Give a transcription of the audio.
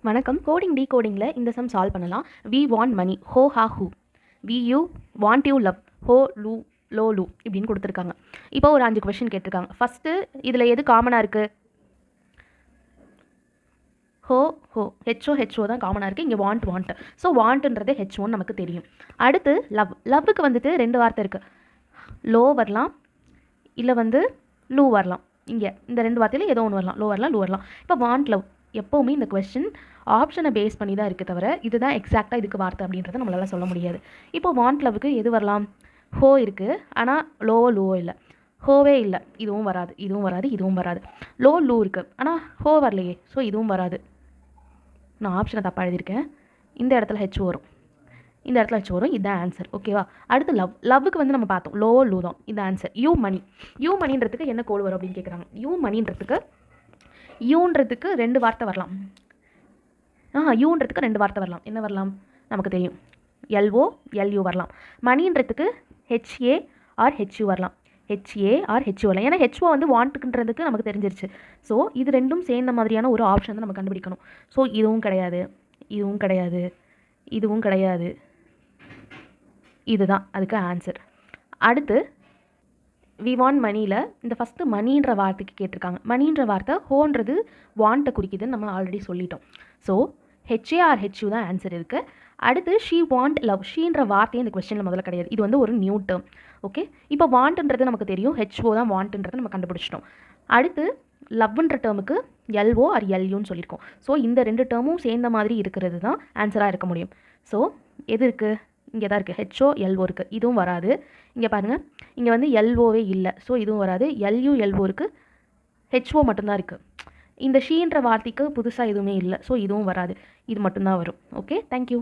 வணக்கம். கோடிங் டீகோடிங்கில் இந்த சம் சால்வ் பண்ணலாம். வி வாண்ட் மணி, ஹோ ஹா ஹூ, we you want you love, ஹோ லூ லோ லூ இப்படின்னு கொடுத்துருக்காங்க. இப்போ ஒரு 5 கொஷின் கேட்டிருக்காங்க. ஃபஸ்ட்டு இதில் எது காமனாக இருக்குது? ஹோ ஹோ ஹெச்ஓ தான் காமனாக இருக்குது. இங்கே வாண்ட். ஸோ வாண்ட்ன்றது ஹெச்ஓன்னு நமக்கு தெரியும். அடுத்து லவ்வுக்கு வந்துட்டு 2 வார்த்தை இருக்குது. லோ வரலாம், இல்லை லூ வரலாம். இங்கே இந்த 2 வார்த்தையில் ஏதோ ஒன்று வரலாம். லோ வரலாம், லூ வரலாம். இப்போ வாண்ட் லவ் எப்போவுமே இந்த கொஸ்டின் ஆப்ஷனை பேஸ் பண்ணி தான் இருக்குது தவிர இதுதான் எக்ஸாக்டாக இதுக்கு வார்த்தை அப்படின்றத நம்மளால் சொல்ல முடியாது. இப்போ வாண்ட் லவ்வுக்கு எது வரலாம்? ஹோ இருக்குது, ஆனால் லூவோ இல்லை. ஹோவே இல்லை, இதுவும் வராது, இதுவும் வராது. லூ இருக்குது, ஆனால் ஹோ வரலையே, ஸோ இதுவும் வராது. நான் ஆப்ஷனை தப்பாக எழுதியிருக்கேன். இந்த இடத்துல ஹெச் வரும், இந்த இடத்துல ஹெச் வரும். இதுதான் ஆன்சர். ஓகேவா? அடுத்து லவ்வுக்கு நம்ம பார்த்தோம். லூ தான் இது ஆன்சர். யூ மணின்றதுக்கு என்ன கோடு வரும் அப்படின்னு கேட்குறாங்க. யூன்றதுக்கு 2 வார்த்தை வரலாம். யூன்றதுக்கு 2 வார்த்தை வரலாம். என்ன வரலாம்? நமக்கு தெரியும். எல்யூ வரலாம். மணின்றதுக்கு ஹெச்ஏ ஆர் ஹெச்யூ வரலாம். ஏன்னா ஹெச்ஓ வாண்ட்டுன்றதுக்கு நமக்கு தெரிஞ்சிருச்சு. ஸோ இது ரெண்டும் சேர்ந்த மாதிரியான ஒரு ஆப்ஷன் தான் நம்ம கண்டுபிடிக்கணும். ஸோ இதுவும் கிடையாது. இதுதான் அதுக்கு ஆன்சர். அடுத்து வி வாண்ட் மணியில் இந்த ஃபஸ்ட்டு மணின்ற வார்த்தைக்கு கேட்டிருக்காங்க. மணின்ற வார்த்தை ஹோன்றது வாண்ட்டை குறிக்குதுன்னு நம்ம ஆல்ரெடி சொல்லிட்டோம். ஸோ ஹெச்யூ தான் ஆன்சர் இருக்குது. அடுத்து ஷீ வாண்ட் லவ். ஷீன்ற வார்த்தையே இந்த கொஸ்டினில் முதல்ல கிடையாது. இது ஒரு நியூ டேர்ம். ஓகே, இப்போ வாண்ட்ன்றது நமக்கு தெரியும். ஹெச்ஓ தான் வாண்ட்ன்றதை நம்ம கண்டுபிடிச்சிட்டோம். அடுத்து லவ்ன்ற டேர்முக்கு எல்ஓ ஆர் எல்யூன்னு சொல்லியிருக்கோம். ஸோ இந்த 2 டேர்மும் சேர்ந்த மாதிரி இருக்கிறது தான் ஆன்சராக இருக்க முடியும். ஸோ எது இருக்குது? இங்கே தான் இருக்குது. ஹெச்ஓ எல்ஓ இருக்குது, இதுவும் வராது. இங்கே பாருங்கள், இங்கே எல்ஓவே இல்லை, ஸோ இதுவும் வராது. எல்ஓ இருக்குது, ஹெச்ஓ மட்டும்தான் இருக்குது. இந்த ஷீன்ற வார்த்தைக்கு புதுசாக எதுவுமே இல்லை, ஸோ இதுவும் வராது. இது மட்டும்தான் வரும். Okay, thank you.